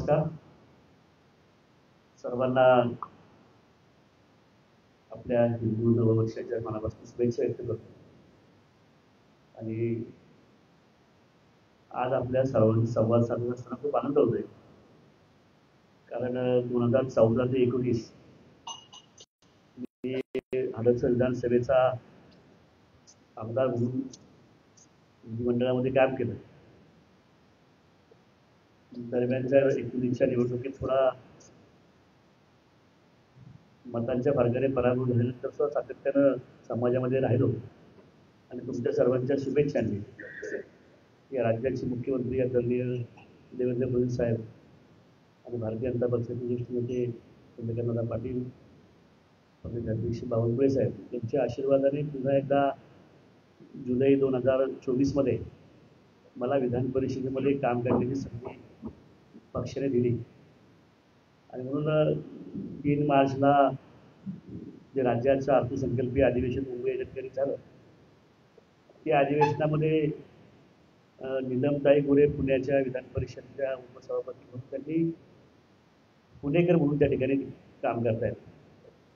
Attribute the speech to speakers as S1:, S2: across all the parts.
S1: नमस्कार सर्वांना. आपल्या हिंदू नववर्षाच्या मनापासून शुभेच्छा व्यक्त करतो. आणि आज आपल्या सर्वांशी संवाद साधत असताना खूप आनंद होतोय, कारण 2014 ते 19 मी हडपसर विधानसभेचा आमदार म्हणून विधिमंडळामध्ये काम केलं. दरम्यानच्या 19च्या निवडणुकीत थोडा मतांच्या फरकाने पराभूत झाल्यानंतर सुद्धा सातत्यानं समाजामध्ये राहिलो आणि तुमच्या सर्वांच्या शुभेच्छांनी या राज्याचे मुख्यमंत्री आदरणीय देवेंद्र फडणवीस साहेब आणि भारतीय जनता पक्षाचे ज्येष्ठ नेते चंद्रकांतदादा पाटील, प्रदेश अध्यक्ष बावनकुळे साहेब यांच्या आशीर्वादाने पुन्हा एकदा जुलै 2024 मला विधान परिषदेमध्ये काम करण्याची संधी पक्षाने दिली. आणि म्हणून 3 मार्चला जे राज्याचं अर्थसंकल्पीय अधिवेशन मुंबई या ठिकाणी झालं, त्या अधिवेशनामध्ये नीलमताई गोरे पुण्याच्या विधान परिषदेच्या उपसभापती म्हणून त्यांनी पुणेकर म्हणून त्या ठिकाणी काम करतायत.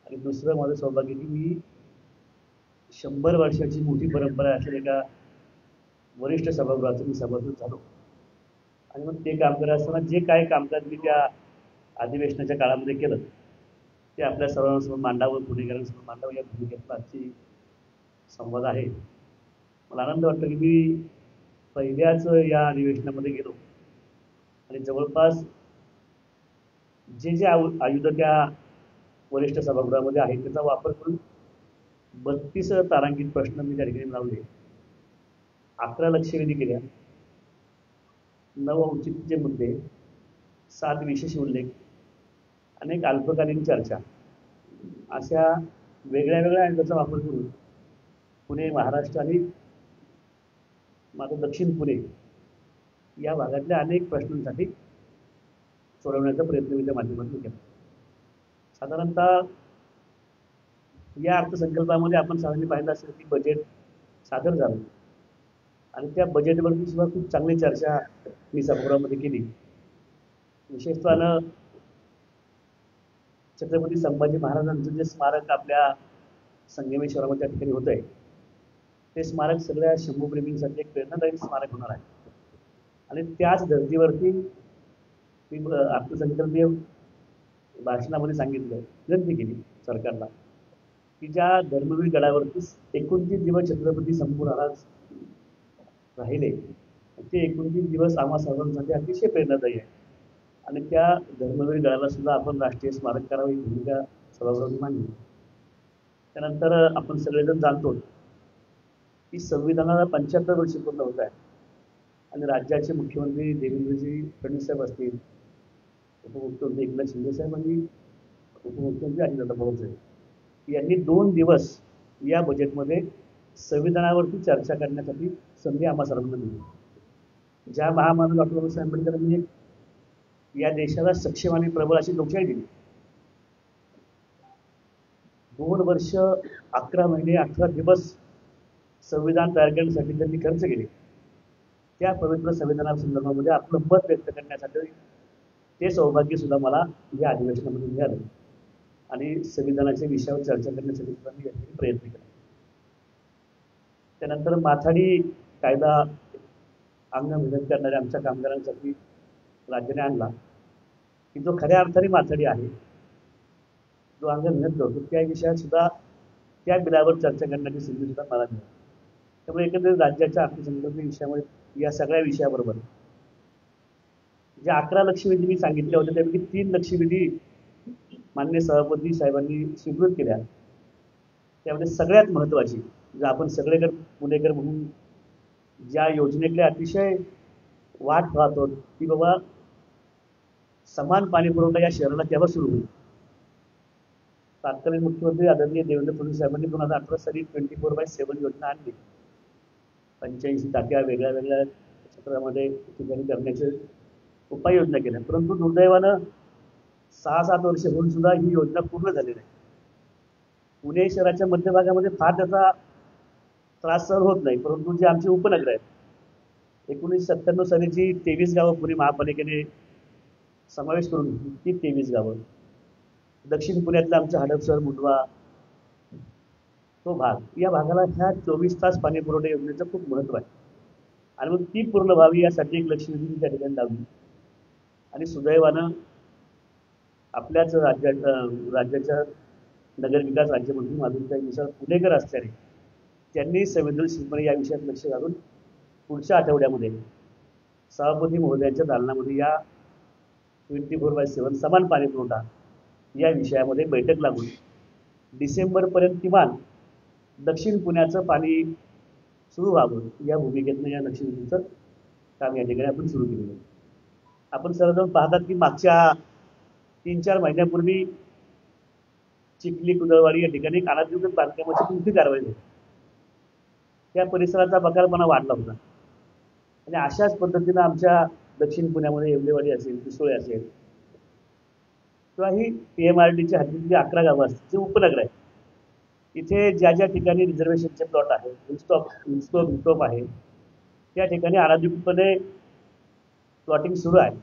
S1: आणि दुसरं माझं सौभाग्य की मी 100 वर्षाची मोठी परंपरा असलेल्या एका वरिष्ठ सभागृहाचं मी सभासद झालो. आणि मग ते काम करत असताना जे काय कामकाज मी त्या अधिवेशनाच्या काळामध्ये केलं ते आपल्या सर्वांसमोर मांडावं, पुणेकरांसमोर मांडावं या भूमिकेतला आजची संवाद आहे. मला आनंद वाटतो की मी पहिल्याच या अधिवेशनामध्ये गेलो आणि जवळपास जे जे आयुध त्या वरिष्ठ सभागृहामध्ये आहेत त्याचा वापर करून 32 तारांकित प्रश्न मी त्या ठिकाणी लावले, 11 लक्षवेधी केल्या, 9 औचित्याचे मुद्दे, 7 विशेष उल्लेख, अनेक अल्पकालीन चर्चा अशा वेगळ्या वेगळ्या आयुधाचा वापर करून पुणे महाराष्ट्र आणि माझं दक्षिण पुणे या भागातल्या अनेक प्रश्नांसाठी सोडवण्याचा प्रयत्न मी त्या माध्यमातून केला. साधारणतः या अर्थसंकल्पामध्ये आपण सर्वांनी पाहिलं असेल की बजेट सादर झालं आणि त्या बजेटवरती सुद्धा खूप चांगली चर्चा मी सभागृहामध्ये केली. विशेषतः छत्रपती संभाजी महाराजांचं जे स्मारक आपल्या संगमेश्वरामध्ये त्या ठिकाणी होत आहे ते स्मारक सगळ्या शंभूप्रेमींसाठी एक प्रेरणादायी स्मारक होणार आहे. आणि त्याच धर्तीवरती मी अर्थसंकल्पीय भाषणामध्ये सांगितलं, विनंती केली सरकारला की ज्या धर्मवीर गडावरती 29 दिवस छत्रपती संभू महाराज राहिले ते 29 दिवस आम्हा सर्वांसाठी अतिशय प्रेरणादायी आहे आणि त्या धर्मवीर गडाला सुद्धा आपण राष्ट्रीय स्मारक करावं ही भूमिका सभागृहाने मांडली. त्यानंतर आपण सगळेजण जाणतो की संविधानाला 75 वर्ष पूर्ण होत आहे आणि राज्याचे मुख्यमंत्री देवेंद्रजी फडणवीस साहेब असतील, उपमुख्यमंत्री एकनाथ शिंदे साहेब आणि उपमुख्यमंत्री अजितदादा पवार साहेब यांनी 2 दिवस या बजेटमध्ये संविधानावरती चर्चा करण्यासाठी संधी आम्हा सर्वांना दिली. ज्या महामानव डॉक्टर बाबासाहेब आंबेडकरांनी या देशाला सक्षम आणि प्रबळ अशी लोकशाही दिली, 2 वर्ष 11 महिने 18 दिवस संविधान तयार करण्यासाठी त्यांनी खर्च केले. त्या पवित्र संविधानासंदर्भामध्ये आपलं मत व्यक्त करण्यासाठी ते सौभाग्य सुद्धा मला या अधिवेशनामध्ये मिळालं आणि संविधानाच्या विषयावर चर्चा करण्यासाठी सुद्धा मी यासाठी प्रयत्न केला. त्यानंतर माथाडी कायदा अंग मेहनत करणाऱ्या आमच्या कामगारांसाठी राज्याने आणला की जो खऱ्या अर्थाने माथाडी आहे, जो अंग मेहनत करतो, त्या विषयात सुद्धा त्या बिलावर चर्चा करण्याची संधी सुद्धा मला मिळाली. त्यामुळे एकंदरीत राज्याच्या अर्थसंकल्पीय विषयामध्ये या सगळ्या विषयाबरोबर ज्या 11 लक्षवेधी मी सांगितल्या होत्या त्यापैकी 3 लक्षवेधी माननीय सभापती साहेबांनी स्वीकृत केल्या. त्यामध्ये सगळ्यात महत्त्वाची जर आपण सगळेकर पुणेकर म्हणून ज्या योजनेकडे अतिशय वाट पाहतो की बाबा समान पाणी पुरवठा या शहराला केव्हा सुरू होईल. तत्कालीन मुख्यमंत्री आदरणीय देवेंद्र फडणवीस साहेबांनी 2018 साली 24/7 योजना आणली. 85 टाक्या वेगळ्या वेगळ्या क्षेत्रामध्ये ठिकाणी करण्याचे उपाययोजना केल्या, परंतु दुर्दैवानं 6-7 वर्ष होऊन सुद्धा ही योजना पूर्ण झाली नाही. पुणे शहराच्या मध्यभागामध्ये फार त्याचा त्रास सहन होत नाही, परंतु जे आमचे उपनगर आहेत 1997 साली जी 23 गावं पुणे महापालिकेने समावेश करून ती 23 गावं. दक्षिण पुण्यातलं आमचं हडपसर, मुंडवा तो भाग, या भागाला ह्या 24 तास पाणी पुरवठा योजनेचं खूप महत्त्व आहे. आणि मग ती पूर्ण व्हावी यासाठी एक लक्षवेधी त्या ठिकाणी लावली. आणि सुदैवानं आपल्याच राज्याच्या नगरविकास राज्यमंत्री माधुरीताईंनुसार पुणेकर असल्याने त्यांनी संवेदनशीलपणे या विषयात लक्ष घालून पुढच्या आठवड्यामध्ये सभापती महोदयांच्या दालनामध्ये या 24/7 समान पाणी पुरवठा या विषयामध्ये बैठक लागून डिसेंबरपर्यंत किमान दक्षिण पुण्याचं पाणी सुरू व्हावं या भूमिकेतनं या लक्षवेधीचं काम या ठिकाणी आपण सुरू केलेलं आहे. आपण सर्वजण पाहतात की मागच्या 3-4 महिन्यापूर्वी चिखली कुदळवाडी या ठिकाणी अनाधिकृत बांधकामाची कोणती कारवाई झाली. त्या परिसराचा बकालपणा वाढला होता. आणि अशाच पद्धतीनं आमच्या दक्षिण पुण्यामध्ये येवलेवाडी असेल, पिसोळे असेल किंवा ही PMRDच्या हद्दीतली 11 गावं असतील जे उपनगर आहेत. इथे ज्या ज्या ठिकाणी रिझर्वेशनचे प्लॉट आहे, हिलस्टॉप आहे, त्या ठिकाणी अनाधिकृतपणे प्लॉटिंग सुरू आहे.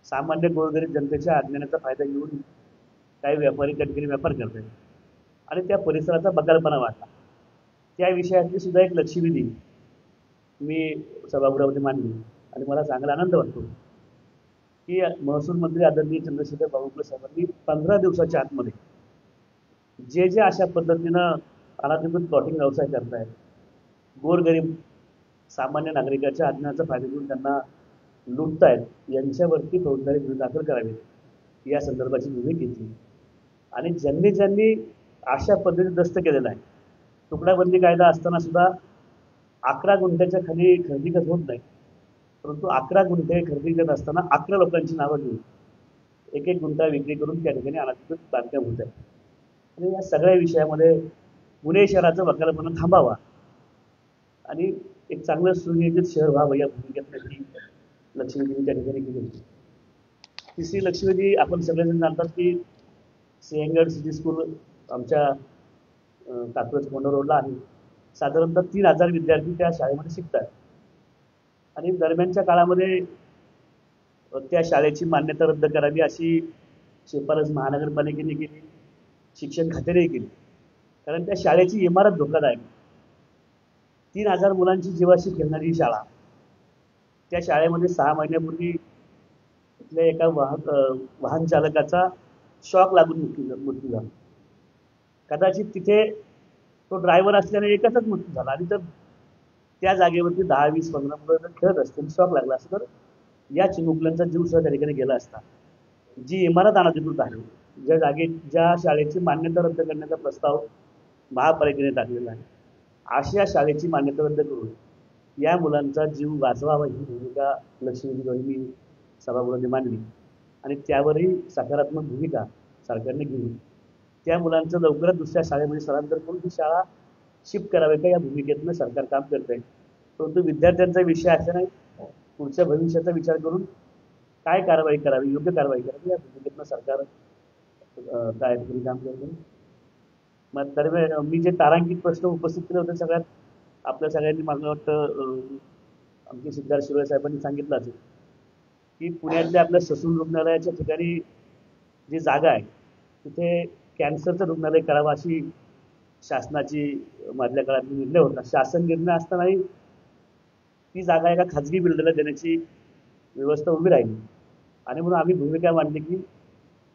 S1: सामान्य गोरगरीब जनतेच्या अज्ञानाचा फायदा घेऊन काही व्यापारी त्या ठिकाणी व्यापार करत आहेत आणि त्या परिसराचा बकालपणा वाढला. त्या विषयातली सुद्धा एक लक्षवेधी मी सभागृहामध्ये मांडली आणि मला चांगला आनंद वाटतो की महसूल मंत्री आदरणीय चंद्रशेखर बावनकुळे साहेबांनी 15 दिवसाच्या आतमध्ये जे जे अशा पद्धतीनं अनाधिकृत प्लॉटिंग व्यवसाय करतायत, गोरगरीब सामान्य नागरिकाच्या अज्ञानाचा फायदा घेऊन त्यांना लुटतायत, यांच्यावरती फौजदारी गुन्हे दाखल करावेत या संदर्भाची भूमिका घेतली. आणि ज्यांनी ज्यांनी अशा पद्धतीने दस्त केलेला आहे, तुकडाबंदी कायदा असताना सुद्धा 11 गुंठ्याच्या खाली खरेदी करत होत नाही, परंतु 11 गुंठे खरेदी करत असताना 11 लोकांची नावं घेऊन एक गुंठा विक्री करून त्या ठिकाणी अनाधिकृत बांधकाम होत आहे. आणि या सगळ्या विषयामध्ये पुणे शहराचं वकालपणा थांबावा आणि एक चांगलं सुनियोजित शहर व्हावं या भूमिकेतनं ही लक्षवेधी त्या ठिकाणी केली होती. तिसरी लक्षवेधी आपण सगळेजण जाणतात की सिंहगड सिटी स्कूल आमच्या कात्रज कोंढ रोडला आहे. साधारणतः 3000 विद्यार्थी त्या शाळेमध्ये शिकतात. आणि दरम्यानच्या काळामध्ये त्या शाळेची मान्यता रद्द करावी अशी शिफारस महानगरपालिकेने केली, शिक्षण खात्यानेही केली. कारण त्या शाळेची इमारत धोकादायक. 3000 मुलांची जीवाशी खेळणारी शाळा. त्या शाळेमध्ये 6 महिन्यापूर्वी तिथल्या एका वाहन चालकाचा शॉक लागून मृत्यू झाला. कदाचित तिथे तो ड्रायव्हर असल्याने एकाचाच मृत्यू झाला आणि तर त्या जागेवरती 10, 20, 15 मुलं जर खेळत असतील, शॉक लागला असतं तर या चिमुकल्यांचा जीव सुद्धा त्या ठिकाणी गेला असता. जी इमारत अनाधिकृत आहे, ज्या शाळेची मान्यता रद्द करण्याचा प्रस्ताव महापालिकेने टाकलेला आहे, अशा शाळेची मान्यता रद्द करून या मुलांचा जीव वाचवावा ही भूमिका लक्षवेधीद्वारे मी सभागृहामध्ये मांडली. आणि त्यावरही सकारात्मक भूमिका सरकारने घेऊन त्या मुलांचं लवकरात दुसऱ्या शाळेमध्ये स्थलांतर करून ही शाळा शिफ्ट करावी का या भूमिकेतनं सरकार काम करत आहे. परंतु विद्यार्थ्यांचा विषय असा नाही, पुढच्या भविष्याचा विचार करून काय कारवाई करावी, योग्य कारवाई करावी या भूमिकेतनं सरकार काय काम करते. मग दरम्यान मी जे तारांकित प्रश्न उपस्थित केले होते सगळ्यात आपल्या सगळ्यांनी मला वाटतं आमचे सिद्धार्थ शिरोळे साहेबांनी सांगितलं असेल की पुण्यातल्या आपल्या ससून रुग्णालयाच्या ठिकाणी जी जागा आहे तिथे कॅन्सरचं रुग्णालय करावं अशी शासनाची मधल्या काळात निर्णय होता. शासन निर्णय असतानाही ती जागा एका खाजगी बिल्डरला देण्याची व्यवस्था उभी राहिली. आणि म्हणून आम्ही भूमिका मांडली की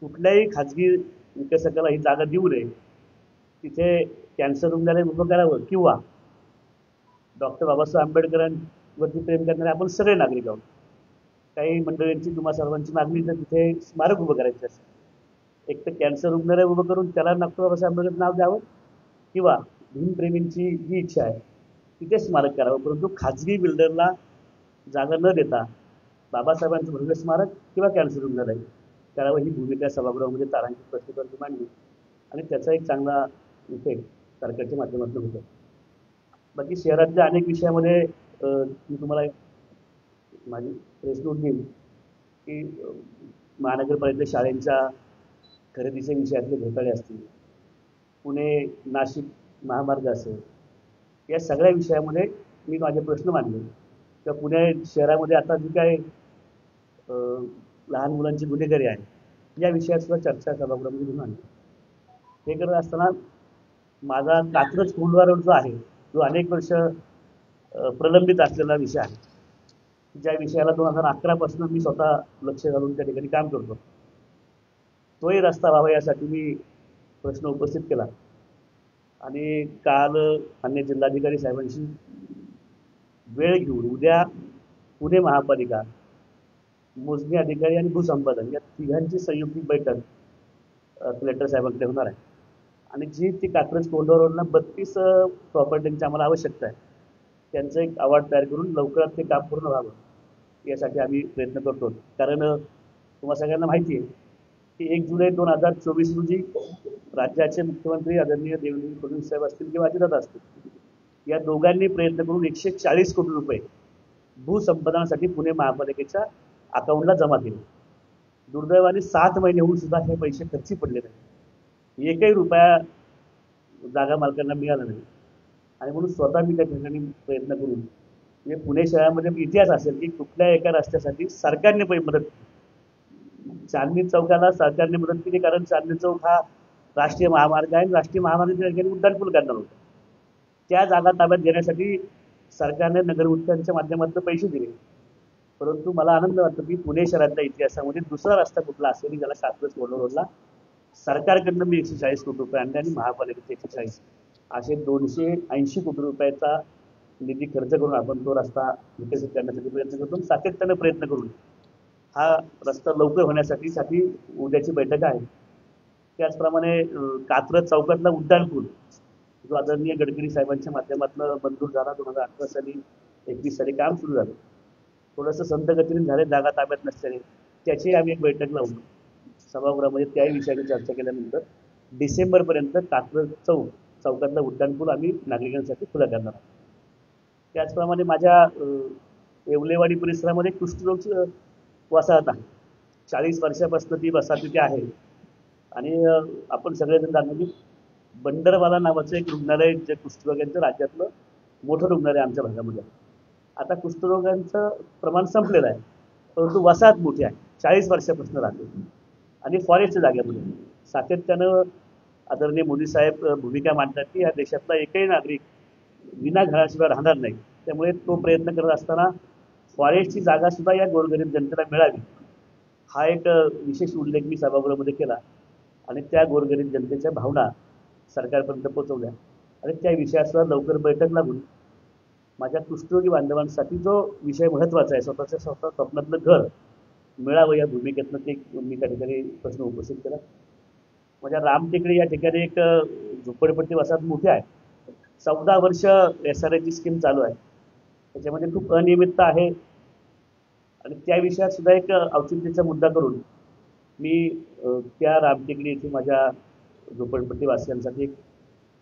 S1: कुठल्याही खाजगी विकसकाला ही जागा देऊ नये, तिथे कॅन्सर रुग्णालय उभं करावं किंवा डॉक्टर बाबासाहेब आंबेडकरांवरती प्रेम करणारे आपण सगळे नागरिक आहोत. काही मंडळींची तुम्हा सर्वांची मागणी तर तिथे स्मारक उभं करायचं असेल, एक तर कॅन्सर रुग्णालय उभं करून त्याला डॉक्टर बाबासाहेब आंबेडकर नाव द्यावं किंवा भीमप्रेमींची जी इच्छा आहे तिथे स्मारक करावं. परंतु खाजगी बिल्डरला जागा न देता बाबासाहेबांचं भव्य स्मारक किंवा कॅन्सर रुग्णालय करावं ही भूमिका सभागृहामध्ये तारांकित प्रश्नोत्तराची मांडली आणि त्याचा एक चांगला इफेक्ट सरकारच्या माध्यमातून होतो. बाकी शहरातल्या अनेक विषयामध्ये मी तुम्हाला माझी प्रेस नोट देईन की महानगरपालिकेच्या शाळेंच्या खरेदीच्या विषयातले घोटाळे असतील, पुणे नाशिक महामार्ग असेल, या सगळ्या विषयामध्ये मी माझे प्रश्न मांडले. किंवा पुणे शहरामध्ये आता जी काय लहान मुलांची गुन्हेगारी आहे, या विषयात सुद्धा चर्चा सभागृहामध्ये घेऊन आणली. हे करत असताना माझा कात्रज कोंढवा रोड जो आहे, जो अनेक वर्ष प्रलंबित असलेला विषय आहे, ज्या विषयाला 2011 पासून मी स्वतः लक्ष घालून त्या ठिकाणी काम करतो, तोही रस्ता व्हावा यासाठी मी प्रश्न उपस्थित केला. आणि काल अन्य जिल्हाधिकारी साहेबांशी वेळ घेऊन उद्या पुणे महापालिका, मोजणी अधिकारी आणि भूसंपादन या तिघांची संयुक्त बैठक कलेक्टर साहेबांकडे होणार आहे. आणि जी ती कात्रज कोंढवा रोडला 32 प्रॉपर्टींची आम्हाला आवश्यकता आहे, त्यांचं एक अवॉर्ड तयार करून लवकरात ते काम पूर्ण व्हावं यासाठी आम्ही प्रयत्न करतो. कारण तुम्हाला सगळ्यांना माहिती आहे की 1 जुलै 2024 रोजी राज्याचे मुख्यमंत्री आदरणीय देवेंद्र फडणवीस साहेब असतील किंवा अजितदादा असतील, या दोघांनी प्रयत्न करून 140 कोटी रुपये भूसंपादनासाठी पुणे महापालिकेच्या अकाउंटला जमा केले. दुर्दैवाने 7 महिने होऊन सुद्धा हे पैसे खर्ची पडले नाही, एकही रुपया जागा मालकांना मिळाला नाही. आणि म्हणून स्वतः मी त्या ठिकाणी प्रयत्न करून, म्हणजे पुणे शहरामध्ये इतिहास असेल की कुठल्या एका रस्त्यासाठी सरकारने मदत केली. चांदणी चौकाला सरकारने मदत केली, कारण चांदणी चौक हा राष्ट्रीय महामार्ग आहे, राष्ट्रीय महामार्गाच्या ठिकाणी उड्डाणपूल करणार होतं. त्या जागा ताब्यात घेण्यासाठी सरकारने नगर उद्यानाच्या माध्यमातून पैसे दिले. परंतु मला आनंद वाटतो की पुणे शहरातल्या इतिहासामध्ये दुसरा रस्ता कुठला असेल ज्याला कात्रज कोंढवा रोडला सरकारकडनं मी 140 कोटी रुपये आणले आणि महापालिकेचे 140, असे 280 कोटी रुपयाचा निधी खर्च करून आपण तो रस्ता विकसित करण्यासाठी प्रयत्न करतो. सातत्यानं प्रयत्न करून हा रस्ता लवकर होण्यासाठी उद्याची बैठक आहे. त्याचप्रमाणे कात्रज चौकातला उड्डाणपूल जो आदरणीय गडकरी साहेबांच्या माध्यमातून मंजूर झाला, 2018 साली 21 साली काम सुरू झालं. थोडंसं संत गतीने झाले, जागा ताब्यात नसल्याने, त्याची आम्ही एक बैठक लावून सभागृहामध्ये त्याही विषयाची चर्चा केल्यानंतर डिसेंबरपर्यंत कात्रज चौकातला उड्डाणपूल आम्ही नागरिकांसाठी खुला करणार आहोत. त्याचप्रमाणे माझ्या येवलेवाडी परिसरामध्ये कुष्ठरोगची वसाहत आहे. 40 वर्षापासून ती वसाहत तिथे आहे. आणि आपण सगळेजण जाणतो की बंडरवाला नावाचं एक रुग्णालय जे कुष्ठरोग्यांचं राज्यातलं मोठं रुग्णालय आमच्या भागामध्ये आहे. आता कुष्ठरोगांचं प्रमाण संपलेलं आहे, परंतु वसाहत मोठी आहे, 40 वर्षापासून राहते आणि फॉरेस्टच्या जागेमध्ये. सातत्यानं आदरणीय मोदी साहेब भूमिका मांडतात की या देशातला एकही नागरिक विना घराशिवाय राहणार नाही. त्यामुळे तो प्रयत्न करत असताना फॉरेस्टची जागासुद्धा या गोरगरीब जनतेला मिळावी, हा एक विशेष उल्लेख मी सभागृहामध्ये केला. आणि त्या गोरगरीब जनतेच्या भावना सरकारपर्यंत पोहोचवल्या. आणि त्या विषयासुद्धा लवकर बैठक लागून माझ्या कुष्ठरोगी बांधवांसाठी जो विषय महत्त्वाचा आहे, स्वतः स्वप्नातलं घर मिळावं या भूमिकेतनं ते मी त्या ठिकाणी प्रश्न उपस्थित केला. माझ्या रामटेकडी या ठिकाणी एक झोपडपट्टी वसाहत मोठी आहे. 14 वर्ष SRAची स्कीम चालू आहे, त्याच्यामध्ये खूप अनियमितता आहे. आणि त्या विषयात सुद्धा एक औचित्याचा मुद्दा करून मी त्या रामटेकडी येथे माझ्या झोपडपट्टी वासियांसाठी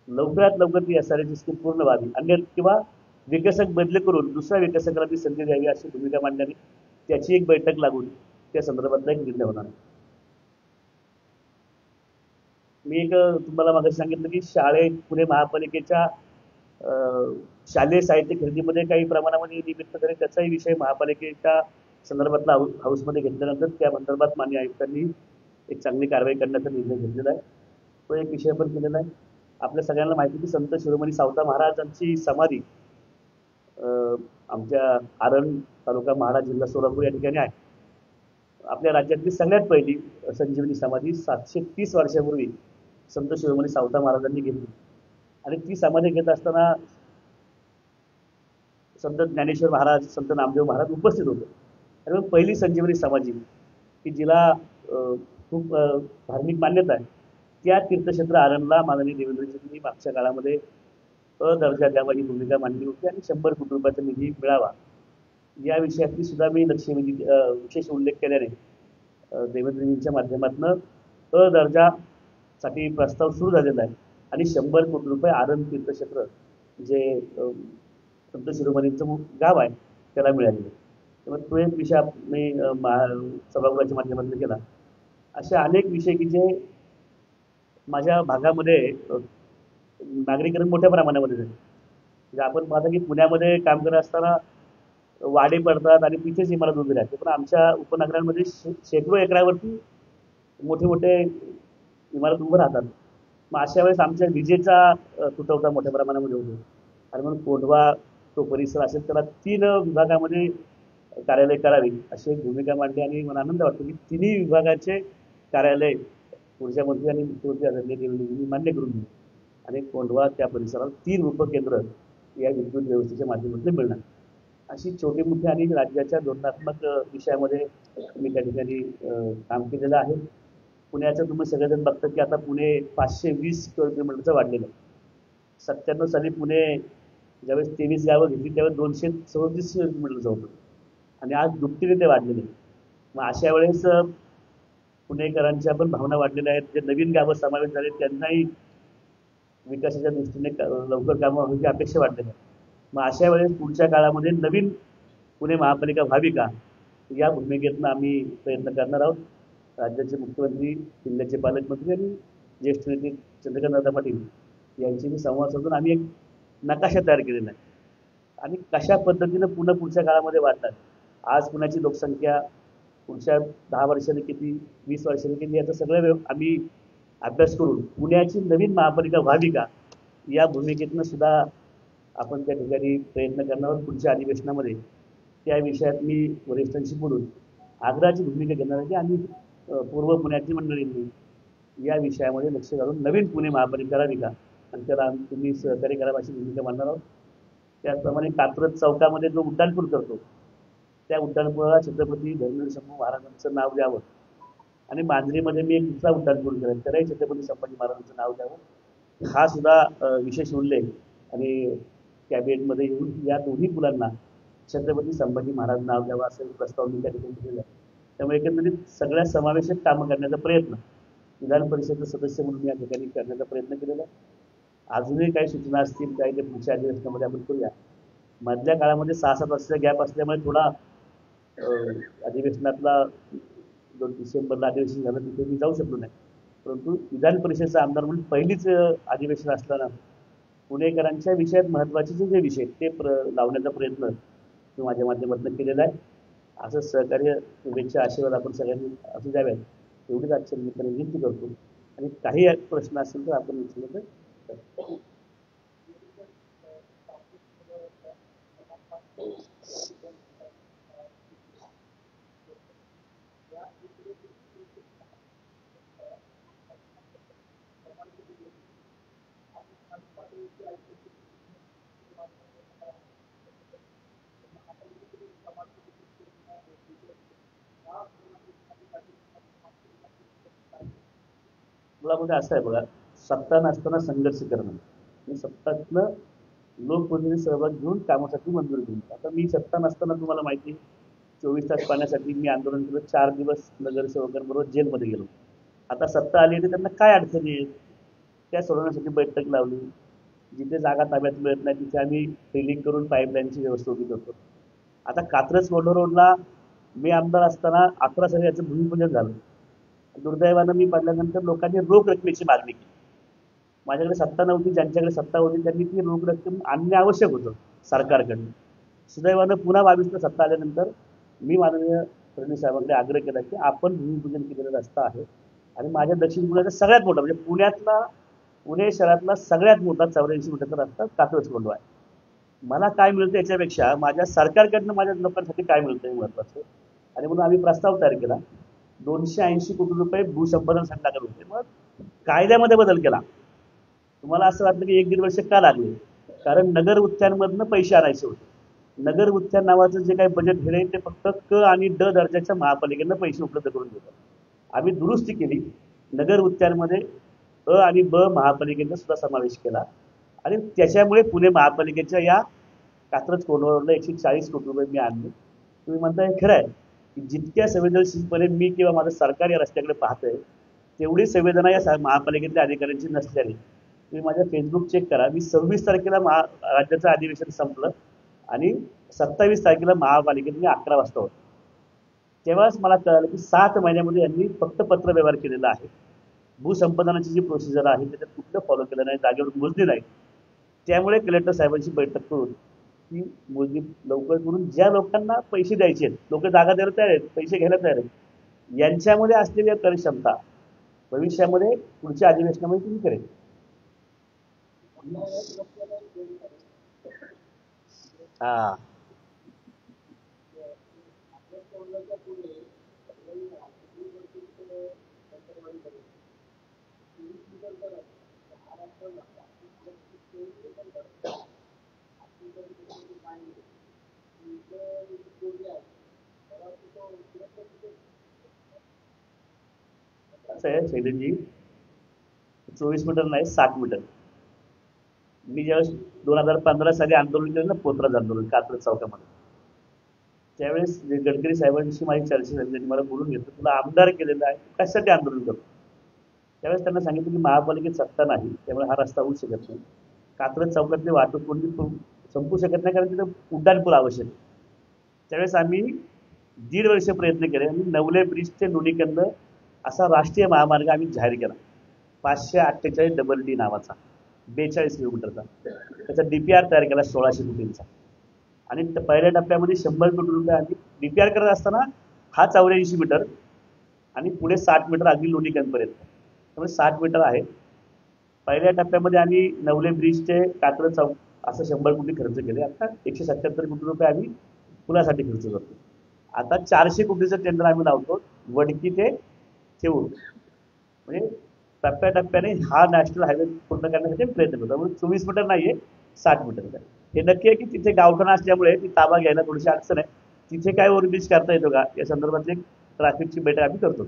S1: लवकरात लवकर ती SRAची स्कीम पूर्ण व्हावी, अन्य किंवा विकसक बदली करून दुसऱ्या विकसकाला ती संधी द्यावी अशी भूमिका मांडल्याने त्याची एक बैठक लागून त्या संदर्भातला एक निर्णय होणार आहे. मी एक तुम्हाला मागे सांगितलं की पुणे महापालिकेच्या शालेय साहित्य खरेदीमध्ये काही प्रमाणामध्ये निमित्त झाले, त्याचाही विषय महापालिकेच्या संदर्भातला हाऊसमध्ये घेतल्यानंतर त्या संदर्भात माननीय आयुक्तांनी एक चांगली कारवाई करण्याचा निर्णय घेतलेला आहे. तो एक विषय पण केलेला आहे. आपल्या सगळ्यांना माहिती की संत शिरोमणी सावता महाराजांची समाधी आमच्या आरण तालुका महाडा जिल्हा सोलापूर या ठिकाणी आहे. आपल्या राज्यातली सगळ्यात पहिली संजीवनी समाधी 730 वर्षापूर्वी संत शिरोमणी सावता महाराजांनी घेतली. आणि ती समाधी घेत असताना संत ज्ञानेश्वर महाराज, संत नामदेव महाराज उपस्थित होते. आणि मग पहिली संजीवनी समाधी की जिला खूप धार्मिक मान्यता आहे, त्या तीर्थक्षेत्र आरणला माननीय देवेंद्रजींनी मागच्या काळामध्ये दर्जा द्यावा ही भूमिका मांडली होती आणि 100 कोटी रुपयाचा निधी मिळावा या विषयातली सुद्धा मी विशेष उल्लेख केल्याने देवेंद्रजींच्या माध्यमातून दर्जासाठी प्रस्ताव सुरू झालेला आहे. आणि 100 कोटी रुपये आरण तीर्थक्षेत्र जे संत शिरोमणींचं गाव आहे त्याला मिळालेलं. त्यामुळे तो एक विषय मी सभागृहाच्या माध्यमातून केला. असे अनेक विषय की जे माझ्या भागामध्ये नागरीकरण मोठ्या प्रमाणामध्ये झाले. म्हणजे आपण पाहता की पुण्यामध्ये काम करत असताना वाडे पडतात आणि तिथेच इमारत उभी राहते. पण आमच्या उपनगरांमध्ये शेकडो एकरावरती मोठे मोठे इमारत उभं राहतात. मग अशा वेळेस आमच्या विजेचा तुटवडा मोठ्या प्रमाणामध्ये होतो. आणि म्हणून कोंढवा तो परिसर असेल त्याला 3 विभागामध्ये कार्यालय करावी अशी एक भूमिका मांडली आणि मला आनंद वाटतो की तिन्ही विभागाचे कार्यालय ऊर्जामंत्री आणि मुख्यमंत्री आदरणीय देवेंद्रजींनी मान्य करून दिले आणि कोंढवा त्या परिसरात 3 उपकेंद्र या विद्युत व्यवस्थेच्या माध्यमातून मिळणार. अशी छोटी मोठी आणि राज्याच्या धोरणात्मक विषयामध्ये मी त्या ठिकाणी काम केलेलं आहे. पुण्याचं तुम्ही सगळेजण बघता की आता पुणे 520 किलोमीटरचं वाढलेलं आहे. 97 साली पुणे ज्यावेळेस 23 गावं घेतली त्यावेळेस 237 किलोमीटरचं होतं आणि आज दुपटीने ते वाढलेले. मग अशा वेळेस पुणेकरांच्या पण भावना वाढलेल्या आहेत. जे नवीन गावं समावेश झाले त्यांनाही विकासाच्या दृष्टीने लवकर कामं व्हायची अपेक्षा वाढलेल्या आहे. मग अशा वेळेस पुढच्या काळामध्ये नवीन पुणे महापालिका व्हावी का या भूमिकेतनं आम्ही प्रयत्न करणार आहोत. राज्याचे मुख्यमंत्री, जिल्ह्याचे पालकमंत्री आणि ज्येष्ठ नेते चंद्रकांतदादा पाटील यांच्याशी संवाद साधून आम्ही एक नकाशा तयार केलेला आहे आणि कशा पद्धतीनं पुढच्या काळामध्ये वाढणार. आज पुण्याची लोकसंख्या पुढच्या 10 वर्षांनी किती, 20 वर्षांनी किती याचं सगळं आम्ही अभ्यास करून पुण्याची नवीन महापालिका व्हावी का या भूमिकेतनं सुद्धा आपण त्या ठिकाणी प्रयत्न करणार आहोत. पुढच्या अधिवेशनामध्ये त्या विषयात मी वरिष्ठांशी बोलून आग्रहाची भूमिका घेणार आहे की आम्ही पूर्व पुण्याची मंडळींनी या विषयामध्ये लक्ष घालून नवीन पुणे महापालिका करावी का आणि त्याला तुम्ही सहकार्य करावं अशी भूमिका मांडणार आहोत. त्याचप्रमाणे कात्रज चौकामध्ये जो उड्डाणपूल करतो त्या उड्डाणपुलाला छत्रपती धर्मवीर शाहू महाराजांचं नाव द्यावं आणि मांजरीमध्ये मी एक दुसरा उड्डाणपूल केला त्यालाही छत्रपती संभाजी महाराजांचं नाव द्यावं हा सुद्धा विशेष उल्लेख आणि कॅबिनेटमध्ये येऊन या दोन्ही पुलांना छत्रपती संभाजी महाराज नाव द्यावं असं एक प्रस्ताव मी त्या ठिकाणी केलेला आहे. त्यामुळे एकंदरीत सगळ्या समावेशक कामं करण्याचा प्रयत्न विधान परिषदेचे सदस्य म्हणून या ठिकाणी करण्याचा प्रयत्न केलेला आहे. अजूनही काही सूचना असतील काही ते पुढच्या अधिवेशनामध्ये आपण करूया. मधल्या काळामध्ये 6-7 वर्षाचा गॅप असल्यामुळे थोडा अधिवेशनातला 2 डिसेंबरला अधिवेशन झालं तिथे मी जाऊ शकलो नाही. परंतु विधान परिषदेचा आमदार म्हणून पहिलीच अधिवेशन असताना पुणेकरांच्या विषयात महत्त्वाचे जे विषय ते लावण्याचा प्रयत्न मी माझ्या माध्यमातून केलेला आहे. असं सहकार्य शुभेच्छा आशीर्वाद आपण सगळ्यांनी असू द्याव्यात एवढीच आजच्या निमित्ताने विनंती करतो आणि काही प्रश्न असेल तर आपण विचारलं तर मला म्हणजे असं आहे बघा, सत्ता नसताना संघर्ष करणं आणि सत्तातनं लोकप्रतिनिधी सहभाग घेऊन कामासाठी मंजुरी देणं. आता मी सत्ता नसताना तुम्हाला माहिती 24 तास पाण्यासाठी मी आंदोलन केलं. 4 दिवस नगरसेवकांबरोबर जेलमध्ये गेलो. आता सत्ता आली तर त्यांना काय अडचणी आहेत त्या सोडवण्यासाठी बैठक लावली. जिथे जागा ताब्यात मिळत नाही तिथे आम्ही फिलिंग करून पाईपलाईनची व्यवस्था उभी करतो. आता कात्रज मोठो रोडला मी आमदार असताना 11 साली याचं भूमिपूजन झालं. दुर्दैवानं मी पडल्यानंतर लोकांनी रोख रकमेची मागणी केली. माझ्याकडे सत्ता नव्हती, ज्यांच्याकडे सत्ता होती त्यांनी ती रोख रक्कम आणणे आवश्यक होतं सरकारकडून. सुदैवानं पुन्हा 22ला सत्ता आल्यानंतर मी माननीय फडणवीस साहेबांकडे आग्रह केला की आपण भूमिपूजन केलेला रस्ता आहे आणि माझ्या दक्षिण पुण्याचा सगळ्यात मोठा म्हणजे पुणे शहरातला सगळ्यात मोठा 84 मीटरचा रस्ता कात्रज कोंढवा आहे. मला काय मिळतं याच्यापेक्षा माझ्या सरकारकडनं माझ्या लोकांसाठी काय मिळतं हे महत्त्वाचं. आणि म्हणून आम्ही प्रस्ताव तयार केला. 280 कोटी रुपये भूसंपादन संघाकडे होते. मग कायद्यामध्ये बदल केला. तुम्हाला असं वाटलं की 1-1.5 वर्ष का लागले, कारण नगर उत्थानमधनं पैसे आणायचे होते. नगर उत्थान नावाचं जे काही बजेट हे ते फक्त क आणि ड दर्जाच्या महापालिकेनं पैसे उपलब्ध करून देतात. आम्ही दुरुस्ती केली. नगर उत्थानमध्ये अ आणि ब महापालिकेचा सुद्धा समावेश केला आणि त्याच्यामुळे पुणे महापालिकेच्या या कात्रज कोंढवाला 140 कोटी रुपये मी आणले. तुम्ही म्हणता हे खरं आहे की जितक्या संवेदनशीलपणे मी किंवा माझं सरकार या रस्त्याकडे पाहतंय तेवढी संवेदना या महापालिकेतल्या अधिकाऱ्यांची नसल्याने तुम्ही माझ्या फेसबुक चेक करा. मी 26 तारखेला राज्याचं अधिवेशन संपलं आणि 27 तारखेला महापालिकेत मी 11 वाजता होतो. तेव्हाच मला कळालं की 7 महिन्यामध्ये यांनी फक्त पत्रव्यवहार केलेला आहे. भूसंपादनाची जी प्रोसिजर आहे त्याच्यात कुठलं फॉलो केलं नाही, जागेवर मोजली नाही. त्यामुळे कलेक्टर साहेबांची बैठक करून ती मोजणी लवकर करून ज्या लोकांना पैसे द्यायचे आहेत, लोक जागा द्यायला तयार आहेत, पैसे घ्यायला तयार आहेत, यांच्यामध्ये असलेली कार्यक्षमता भविष्यामध्ये पुढच्या अधिवेशनामध्ये तुम्ही करेल. हा, असं आहे शैलेशजी, 24 मीटर नाही, 60 मीटर. मी ज्यावेळेस 2015 साली आंदोलन केलं ना, पोतराज आंदोलन कात्रज चौकामध्ये, त्यावेळेस गडकरी साहेबांशी माझी चर्चा झाली. त्यांनी मला बोलून घेतलं, तुला आमदार केलेला आहे, कशासाठी आंदोलन करतो. त्यावेळेस त्यांना सांगितलं की महापालिकेत सत्ता नाही, त्यामुळे हा रस्ता होऊ शकत नाही. कात्रज चौकातली वाहतूक कोणती संपू शकत नाही, कारण तिथं उड्डाणपूल आवश्यक आहे. त्यावेळेस आम्ही 1.5 वर्ष प्रयत्न केले आणि नवले ब्रिज ते लोणीकंद असा राष्ट्रीय महामार्ग आम्ही जाहीर केला, 548 नावाचा, 42 किलोमीटरचा. त्याचा डीपीआर तयार केला 1600 कोटींचा. आणि पहिल्या टप्प्यामध्ये 100 कोटी रुपये आम्ही डीपीआर करत असताना हा 84 मीटर आणि पुढे 60 मीटर अगदी लोणीकंदपर्यंत, त्यामुळे 60 मीटर आहे. पहिल्या टप्प्यामध्ये आम्ही नवले ब्रिज ते कात्रज चौक असं 100 कोटी खर्च केले. आता 177 कोटी रुपये आम्ही पुलासाठी खर्च करतो. आता 400 कोटीचं टेंडर आम्ही लावतो वडकी ते ठेवून, म्हणजे टप्प्याटप्प्याने हा नॅशनल हायवे पूर्ण करण्यासाठी प्रयत्न करतो. त्यामुळे 24 मीटर नाहीये, 60 मीटर. हे नक्की आहे की तिथे गावठाण असल्यामुळे ती ताबा घ्यायला थोडीशी अडचण आहे. तिथे काय ओव्हरब्रिज करता येतो का या संदर्भातली ट्रॅफिकची बैठक आम्ही करतो.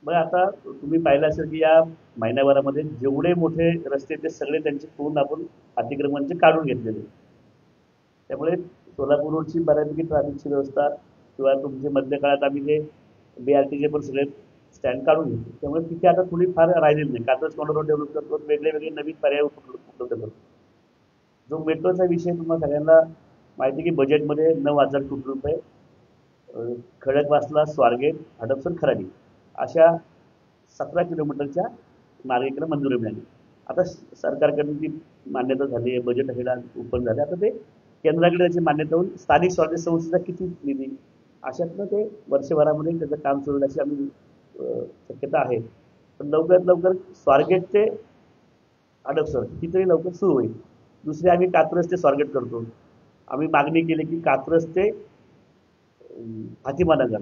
S1: मग आता तुम्ही पाहिलं असेल की या महिन्याभरामध्ये जेवढे मोठे रस्ते ते सगळे त्यांचे पूर्ण आपण अतिक्रमणचे काढून घेतलेले. त्यामुळे सोलापूर रोडची बऱ्यापैकी ट्रॅफिकची व्यवस्था किंवा तुमचे मध्य काळात आम्ही जे BRTचे पण सगळे स्टँड काढून घेतो. त्यामुळे तिथे आता थोडी फार राहिलेली नाही. कात्रज कोंढा रोड डेव्हलप करतो, वेगळे वेगळे नवीन पर्याय उपलब्ध करतो. जो मेट्रोचा विषय तुम्हाला सगळ्यांना माहिती की बजेटमध्ये 9,000 कोटी रुपये खडकवासला, स्वारगेट, हडपसर, खराडी अशा 17 किलोमीटरच्या मार्गिकेला मंजुरी मिळाली. आता सरकारकडून ती मान्यता झाली आहे, बजेट हेला ओपन झाले. आता ते केंद्राकडे त्याची मान्यता होऊन स्थानिक स्वराज्य संस्थेचा किती निधी, अशातनं ते वर्षभरामध्ये त्याचं काम सुरू होण्याची आम्ही शक्यता आहे. पण लवकरात लवकर स्वारगेट ते हडपसर ही तरी लवकर सुरू होईल. दुसरे आम्ही कात्रज ते स्वारगेट करतो. आम्ही मागणी केली की कात्रज ते हातिमानगर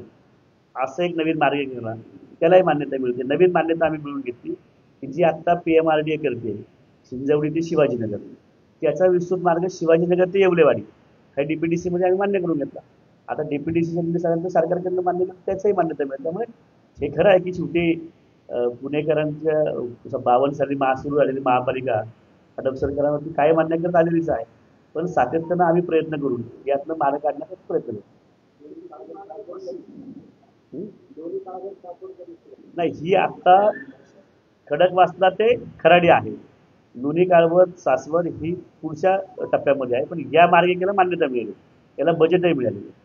S1: असं एक नवीन मार्ग केला, त्यालाही मान्यता मिळते. नवीन मान्यता आम्ही मिळवून घेतली की जी आत्ता PMRDA करते, हिंजवडी ते शिवाजीनगर, त्याचा विस्तृत मार्ग शिवाजीनगर ते येवलेवाडी हा DPDC मध्ये आम्ही मान्य करून घेतला. आता DPDC मध्ये सगळ्यांना सरकारकडनं मान्य करतो, त्याचाही मान्यता मिळते. त्यामुळे हे खरं आहे की शेवटी पुणेकरांच्या 52 साली सुरू झालेली महापालिका हडपसरकरांवरती काय मान्य करत आलेलीच आहे. पण सातत्यानं आम्ही प्रयत्न करून यातनं मार्ग काढण्याचा प्रयत्न करतो. नाही, ही आता खडकवासला ते खराडी आहे. लोणी काळवद, सासवड ही पुढच्या टप्प्यामध्ये आहे. पण या मार्गिकेला मान्यता मिळाली, याला बजेटही मिळालेलं आहे.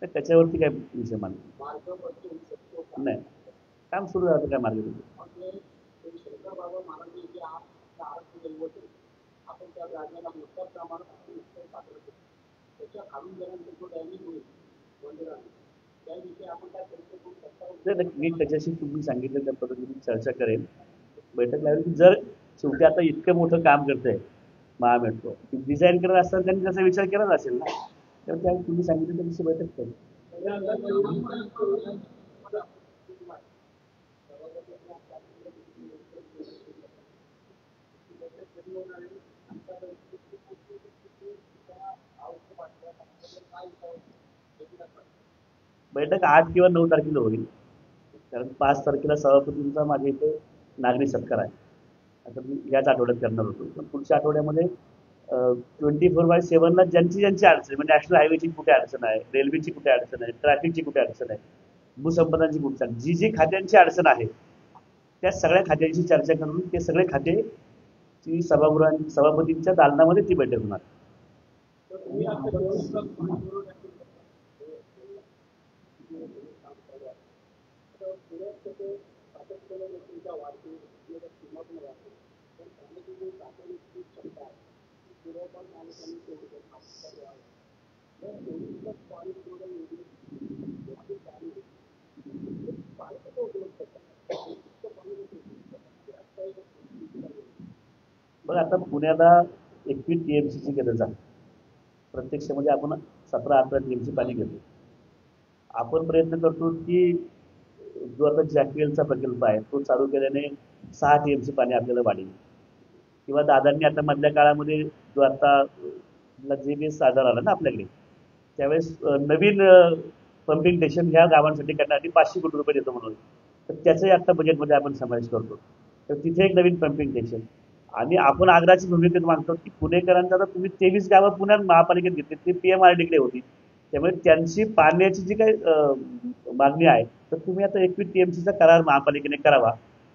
S1: तर त्याच्यावरती काय विषय मांडला नाही, काम सुरू झालं काय मार्ग. मी त्याच्याशी तुम्ही सांगितलं त्या पद्धतीने चर्चा करेन, बैठक लावेल की जर शेवटी आता इतकं मोठं काम करतंय महामेट्रो, डिझाईन करत असताना त्यांनी त्याचा विचार केलाच असेल ना, तर त्या तुम्ही सांगितलं त्याची बैठक करेल. बैठक 8 किंवा 9 तारखेला होईल, कारण 5 तारखेला सभापतींचा माझ्या इथे नागरी सत्कार आहे. आता मी याच आठवड्यात करणार होतो, पण पुढच्या आठवड्यामध्ये 24/7 ज्यांची ज्यांची अडचण म्हणजे नॅशनल हायवेची कुठे अडचण आहे, रेल्वेची कुठे अडचण आहे, ट्रॅफिकची कुठे अडचण आहे, भूसंपादनाची कुठे अडचण, जी जी खात्यांची अडचण आहे त्या सगळ्या खात्यांची चर्चा करून ते सगळे खाते ती सभापतींच्या दालनामध्ये ती बैठक होणार. बघा आता पुण्याला 21 टीएमसीची गरज आहे. प्रत्यक्षामध्ये आपण 17-18 टीएमसी पाणी घेतो. आपण प्रयत्न करतो की जो आता जॅकवेलचा प्रकल्प आहे तो चालू केल्याने 6 टीएमसी पाणी आपल्याला वाढेल. किंवा दादांनी आता मधल्या काळामध्ये जो आता JBS आजार आला ना आपल्याकडे, त्यावेळेस नवीन पंपिंग स्टेशन ह्या गावांसाठी करण्यासाठी 500 कोटी रुपये देतो म्हणून, तर त्याचंही आता बजेटमध्ये आपण समावेश करतो. तर तिथे एक नवीन पंपिंग स्टेशन आणि आपण आग्राची भूमिकेत मागतो की पुणेकरांचा आता तुम्ही 23 गावं पुण्यात महापालिकेत घेतली ती PMRDकडे होती. त्यामुळे त्यांची पाण्याची जी काही मागणी आहे तर तुम्ही आता 21 टीएमसीचा करार महापालिकेने करावा,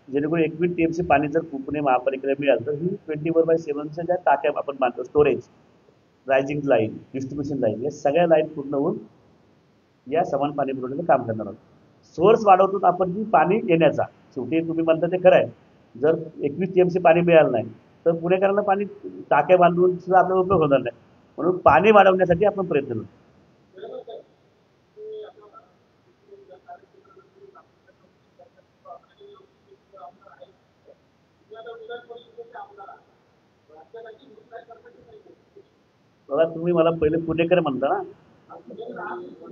S1: जेणेकरून 21 टीएमसी पाणी जर पुणे महापालिकेला मिळालं तर ही 24/7च्या ज्या टाक्या आपण बांधतो, storage, rising line, distribution line, या सगळ्या लाईन पूर्ण होऊन या समान पाणी पुरवठ्याचं काम करणार आहोत. सोर्स वाढवतो आपण की पाणी येण्याचा, शेवटी तुम्ही म्हणता ते खरं आहे. जर 21 टीएमसी पाणी मिळालं नाही तर पुणेकरांना पाणी टाक्या बांधून सुद्धा आपला उपयोग होणार नाही. म्हणून पाणी वाढवण्यासाठी आपण प्रयत्न करतो. बघा तुम्ही मला पहिले पुणेकर म्हणता ना,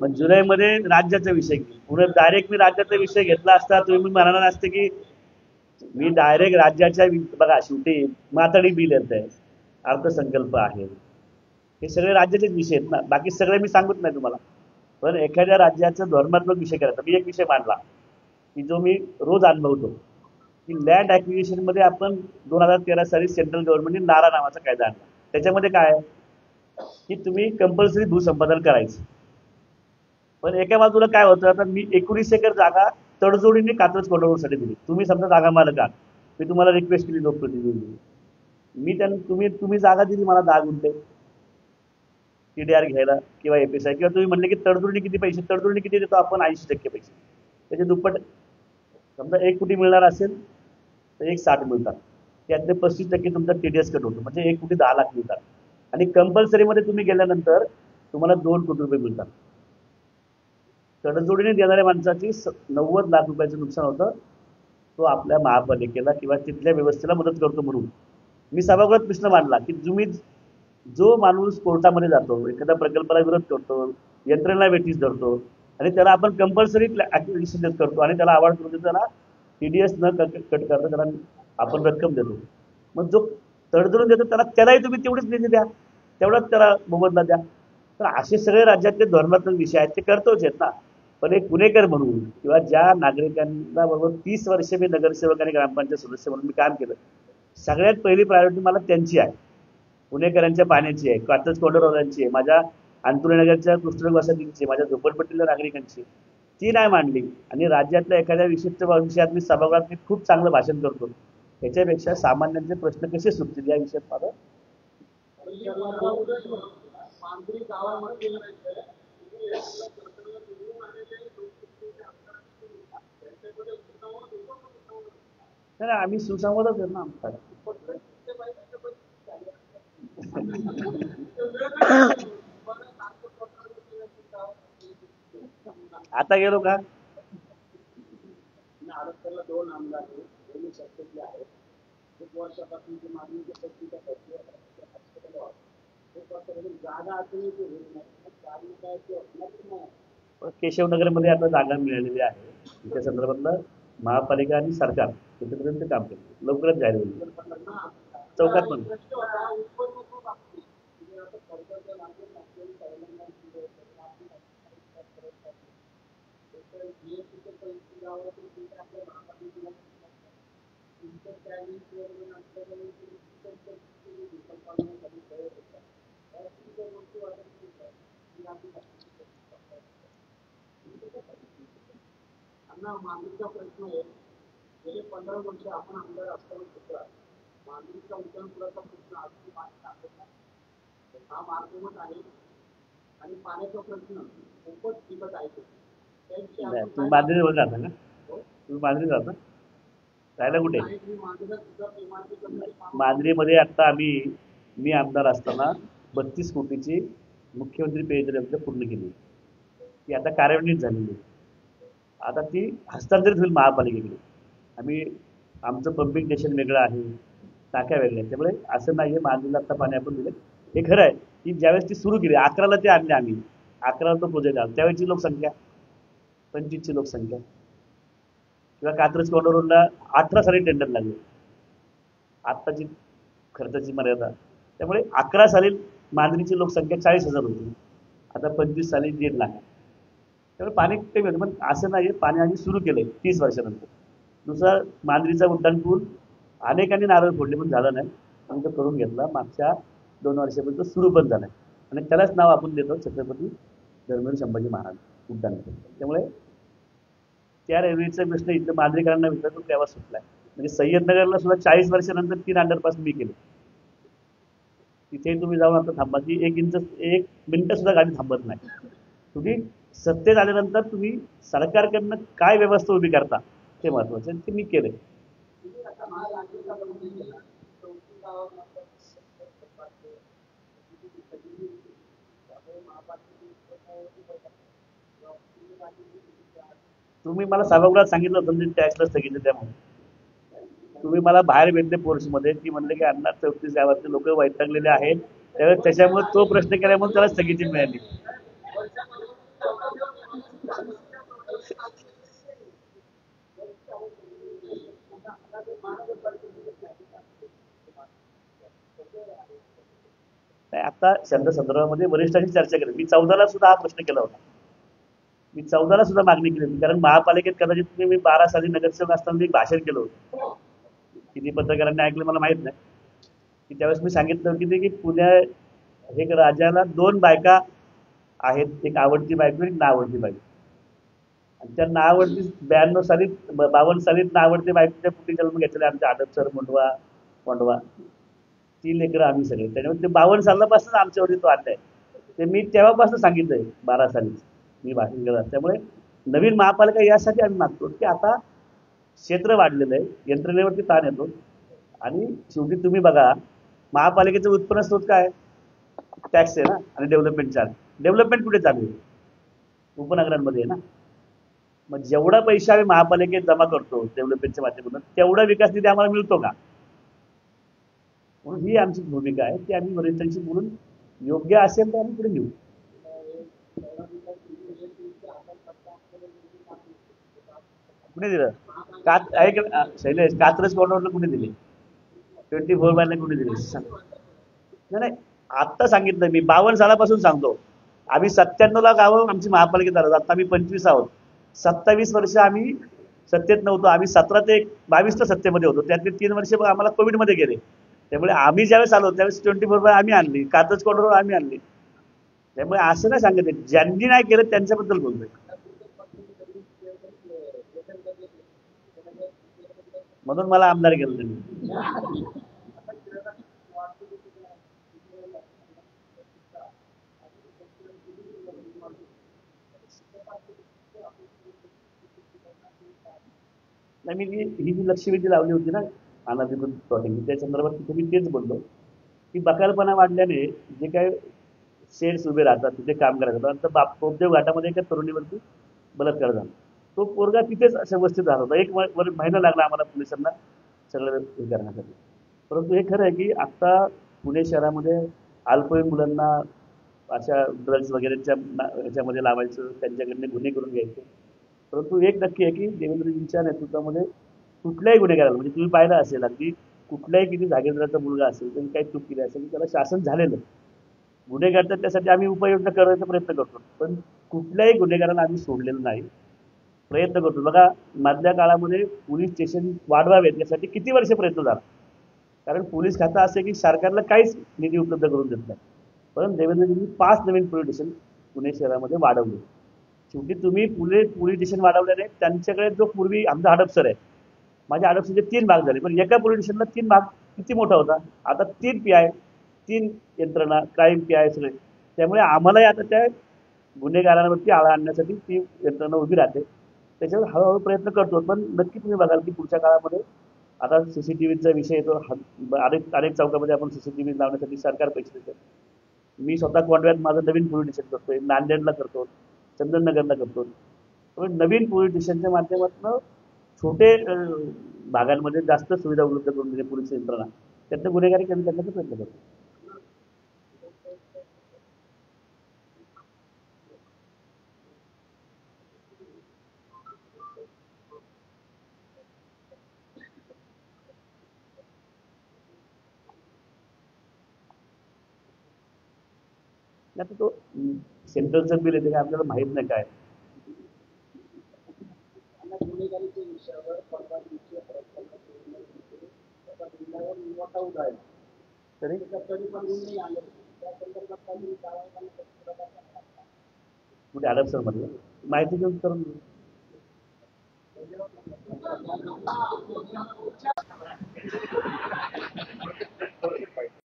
S1: मग जुलैमध्ये राज्याचा विषय घेईल. पुढे डायरेक्ट मी राज्याचा विषय घेतला असता तुम्ही मी म्हणाला नसते की मी डायरेक्ट राज्याच्या बघा शेवटी माताडी बिल येत आहे, अर्थसंकल्प आहे, हे सगळे राज्याचेच विषय आहेत ना, बाकी सगळे मी सांगत नाही तुम्हाला. पण एखाद्या राज्याचा धोरणात्मक विषय करायचा. मी एक विषय मांडला की जो मी रोज अनुभवतो की लँड ॲक्विजिशन मध्ये आपण 2013 साली सेंट्रल गव्हर्नमेंटने नारा नावाचा कायदा आणला. त्याच्यामध्ये काय आहे की तुम्ही कंपल्सरी भूसंपादन करायचं. पण एका बाजूला काय होतं, आता मी 19 एकर जागा तडजोडीने कात्रज कोल्हापूरसाठी दिली. तुम्ही समजा जागा मालक आहात, मी तुम्हाला रिक्वेस्ट केली लोकप्रतिनिधी, मी त्यांना तुम्ही जागा दिली मला 10 गुंठे TDR घ्यायला किंवा FSI, किंवा तुम्ही म्हणले की तडजोडीने किती पैसे, तडजोडीने किती देतो आपण 80% पैसे, त्याचे दुप्पट. समजा 1 कोटी मिळणार असेल तर 1,60 मिळतात, त्यातले 35% तुमचा TDS कट होतो, म्हणजे 1 कोटी 10 लाख मिळतात. आणि कंपल्सरीमध्ये तुम्ही गेल्यानंतर तुम्हाला 2 कोटी रुपये मिळतात. तडजोडीने देणाऱ्या माणसाची 90 लाख रुपयाचं नुकसान होतं. तो आपल्या महापालिकेला किंवा तिथल्या व्यवस्थेला मदत करतो. म्हणून मी सभागृहात प्रश्न मांडला की तुम्ही जो माणूस कोर्टामध्ये जातो, एखाद्या प्रकल्पाला विरोध करतो, यंत्रणेला वेठीस धरतो आणि त्याला आपण कंपल्सरी ऍक्टिव्हिशन करतो आणि त्याला अवॉर्ड करून त्याला TDS न कट करता त्याला आपण रक्कम देतो. मग जो तडजोडून देतो त्यालाही तुम्ही तेवढीच निधी द्या, तेवढाच त्याला मोबदला द्या. तर असे सगळे राज्यातले धोरणात्मक विषय आहेत ते करतोच आहेत ना. पण एक पुणेकर म्हणून किंवा ज्या नागरिकांना बरोबर 30 वर्षे मी नगरसेवक आणि ग्रामपंचायत सदस्य म्हणून मी काम केलं, सगळ्यात पहिली प्रायोरिटी मला त्यांची आहे, पुणेकरांच्या पाण्याची आहे, कात्रज कोल्हापूरवाल्यांची आहे, माझ्या अंतुरेनगरच्या कृष्णनगर वसाहतींची, माझ्या झोपडपट्टीतल्या नागरिकांची. ती नाही मांडली आणि राज्यातल्या एखाद्या विशिष्ट विषयात मी सभागृहात मी खूप चांगलं भाषण करतो, त्याच्यापेक्षा सामान्यांचे प्रश्न कसे सुटतील या विषयात माझं नाही, आम्ही सुसंवादच आहे ना आमचा. आता गेलो का? केशवनगरमध्ये आता जागा मिळालेली आहे, त्या संदर्भातलं महापालिका आणि सरकार तिथेपर्यंत काम केलं, लवकरच जाहीर होईल. चौकात पण
S2: आता मागणीचा प्रश्न आहे. गेले 15 वर्ष आपण आमदार असताना सुद्धा मागणीचा उड्डाणपुलाचा प्रश्न अजून पाणी टाकत नाही. हा मार्गमत आहे आणि पाण्याचा प्रश्न खूपच दिवस आहे.
S1: तुम्ही मांजरीवर जाता का? तुम्ही मांजरी जाता राहायला कुठे? मांजरीमध्ये आता मी आमदार असताना 32 कोटीची मुख्यमंत्री पेयजल योजना पूर्ण केली. ती आता कार्यान्वित झालेली. आता ती हस्तांतरित होईल महापालिकेकडे. आमचं पंपिंग स्टेशन वेगळं आहे, टाक्या वेगळ्या आहेत. त्यामुळे असं नाही आहे मांजरीला आता पाणी आपण दिलं. हे खरं आहे की ज्यावेळेस ती सुरू केली 11ला ते आणले आम्ही, 11ला तो प्रोजेक्ट आला, त्यावेळेची लोकसंख्या 25ची लोकसंख्या. किंवा कात्रज कॉर्नर रोडला 18 साली टेंडर लागले, आत्ताची खर्चाची मर्यादा. त्यामुळे 11 साली मांजरीची लोकसंख्या 40,000 होती, आता 25 साली 1.5 लाख. त्यामुळे पाणी कमी होतं. पण असं नाही आहे, पाणी आम्ही सुरू केलंय 30 वर्षानंतर. दुसरा मांजरीचा उड्डाणपूल अनेकांनी नारळ फोडले पण झालं नाही. आम्ही तो करून घेतला, मागच्या 2 वर्षापर्यंत सुरू पण झालाय आणि त्यालाच नाव आपण देतो छत्रपती धर्मवीर संभाजी महाराज उड्डाणपूल. त्यामुळे त्या रेल्वेचा प्रश्न इथं मांजरीकरांना विचार तो प्रवास सुटलाय. म्हणजे सय्यदनगरला सुद्धा 40 वर्षानंतर 3 अंडरपास मी केले. तिथे तुम्ही जाऊन आता थांबा की 1 मिनिट सुद्धा गाडी थांबत नाही. तुम्ही सत्तेत आल्यानंतर तुम्ही सरकारकडनं काय व्यवस्था उभी करता ते महत्वाचं, ते मी केलंय. तुम्ही मला सभागृहात सांगितलं होतं टॅक्सला स्थगित त्यामुळे तुम्ही मला बाहेर भेटले फोर्समध्ये की म्हणले की अण्णा 34 गावातले लोक वैतागलेले आहेत, त्यावेळेस त्याच्यामुळे तो प्रश्न केल्यामुळे त्याला स्थगिती मिळाली. नाही, आता संदर्भामध्ये वरिष्ठांशी चर्चा केली. मी 14ला सुद्धा हा प्रश्न केला होता. मी 14ला सुद्धा मागणी केली होती. कारण महापालिकेत कदाचित मी 12 साली नगरसेवक असताना मी भाषण केलं होतं. किती पत्रकारांनी ऐकलं मला माहित नाही. की त्यावेळेस मी सांगितलं की की पुण्या हे राजाला 2 बायका आहेत, एक आवडती बायको, एक नावडती बायको. आणि त्या नावडती 92 सालीत 52 सालीत नावडती बायकोच्या पुटी जन्म घेतलेला आमच्या आडपसर मोंडवा ती लेकरं आम्ही सगळे. त्याच्यामुळे ते 52 सालापासून आमच्यावरती तो अन्याय. ते मी तेव्हापासून सांगितलंय 12 साली मी भाषण केलं. त्यामुळे नवीन महापालिका यासाठी आम्ही मागतो की आता क्षेत्र वाढलेलं आहे, यंत्रणेवरती ताण येतो. आणि शेवटी तुम्ही बघा महापालिकेचं उत्पन्न स्रोत काय? टॅक्स आहे ना, आणि डेव्हलपमेंट चार्ज. डेव्हलपमेंट कुठे चालू आहे? उपनगरांमध्ये आहे ना. मग जेवढा पैसा आम्ही महापालिकेत जमा करतो डेव्हलपमेंटच्या माध्यमातून, तेवढा विकास निधी आम्हाला मिळतो का? म्हणून ही आमची भूमिका आहे की आम्ही वरिष्ठांशी बोलून योग्य असेल तर आम्ही पुढे घेऊ. कुणी दिलं? शैलेश, कात्रज कॉर्नरला कुणी दिले? 24/9 कुणी दिले? नाही, आत्ता सांगितलं मी. 52 सालापासून सांगतो. आम्ही 97ला गावं आमची महापालिकेत आलो, आता आम्ही 25 आहोत. 27 वर्ष आम्ही सत्तेत नव्हतो. आम्ही 17 ते 22 सत्तेमध्ये होतो. त्यातले 3 वर्ष आम्हाला कोविडमध्ये गेले. त्यामुळे आम्ही ज्यावेळेस आलो त्यावेळेस 24/9 आम्ही आणली, कात्रज कॉर्नरवर आम्ही आणली. त्यामुळे असं नाही सांगत, ज्यांनी नाही केलं त्यांच्याबद्दल बोलतोय. म्हणून मला आमदार केलं त्यांनी. नाही, ही जी लक्षवेधी लावली होती ना अनधिकृत प्लॉटिंग, त्या संदर्भात तिथे मी तेच बोललो की बकालपणा वाढल्याने जे काय शेड्स उभे राहतात तिथे काम करायचं. तर पोपदेव घाटामध्ये एका तरुणीवरती बलात्कार झाला. तो पोरगा तिथेच अशा वस्तीत झाला होता. 1 महिना लागला आम्हाला पोलिसांना सगळं हे करण्यासाठी. परंतु हे खरं आहे की आता पुणे शहरामध्ये अल्पवयीन मुलांना अशा ड्रग्ज वगैरेच्या ह्याच्यामध्ये लावायचं, त्यांच्याकडनं गुन्हे करून घ्यायचे. परंतु एक नक्की आहे की देवेंद्रजींच्या नेतृत्वामध्ये कुठल्याही गुन्हेगाराला, म्हणजे तुम्ही पाहिलं असेल अगदी कुठल्याही किती जागीरदाराचा मुलगा असेल, त्यांनी काही चूक केली असेल, त्याला शासन झालेलं. गुन्हेगार तर त्यासाठी आम्ही उपाययोजना करण्याचा प्रयत्न करतो. पण कुठल्याही गुन्हेगाराला आम्ही सोडलेलं नाही, प्रयत्न करतो. बघा मधल्या काळामध्ये पोलीस स्टेशन वाढवावेत यासाठी किती वर्ष प्रयत्न झाला. कारण पोलीस खातं असं की सरकारला काहीच निधी उपलब्ध करून देत नाही. पण देवेंद्रजींनी 5 नवीन पोलीस स्टेशन पुणे शहरामध्ये वाढवले. शेवटी तुम्ही पोलीस स्टेशन वाढवल्याने त्यांच्याकडे जो पूर्वी आमचा हडपसर आहे, माझ्या हडपसरचे 3 भाग झाले, पण एका पोलीस स्टेशनला 3 भाग किती मोठा होता. आता 3 PI, 3 यंत्रणा, क्राईम PI सगळे. त्यामुळे आम्हालाही आता त्या गुन्हेगारांवरती आळा आणण्यासाठी ती यंत्रणा उभी राहते. त्याच्यावर हळूहळू प्रयत्न करतो, पण नक्की तुम्ही बघाल की पुढच्या काळामध्ये आता सीसीटीव्हीचा विषय येतो. अनेक अनेक चौकामध्ये आपण सीसीटीव्ही लावण्यासाठी सरकार पैसे देतं. मी स्वतः कोंडव्यात माझं नवीन पोलीस स्टेशन करतोय, नांदेडला करतो, चंदननगरला करतो. त्यामुळे नवीन पोलीस स्टेशनच्या माध्यमातून छोटे भागांमध्ये जास्त सुविधा उपलब्ध करून दिली पोलीस यंत्रणा, त्यातनं गुन्हेगारी कमी करण्याचा प्रयत्न करतो. आता तो सेंट्रलचं बिल येते काय आपल्याला माहित नाही काय.
S2: त्यांना गुन्हेगारीच्या विषयावर 15 दिवशी हडप करण्यात त्याचा जिल्ह्यावर निवासा उडाला
S1: तरी
S2: तरी पण नाही आले. त्या संदर्भात काही कारवाई करण्याचा
S1: कुठे हडपसर मध्ये माहिती घेऊन करून घेऊ.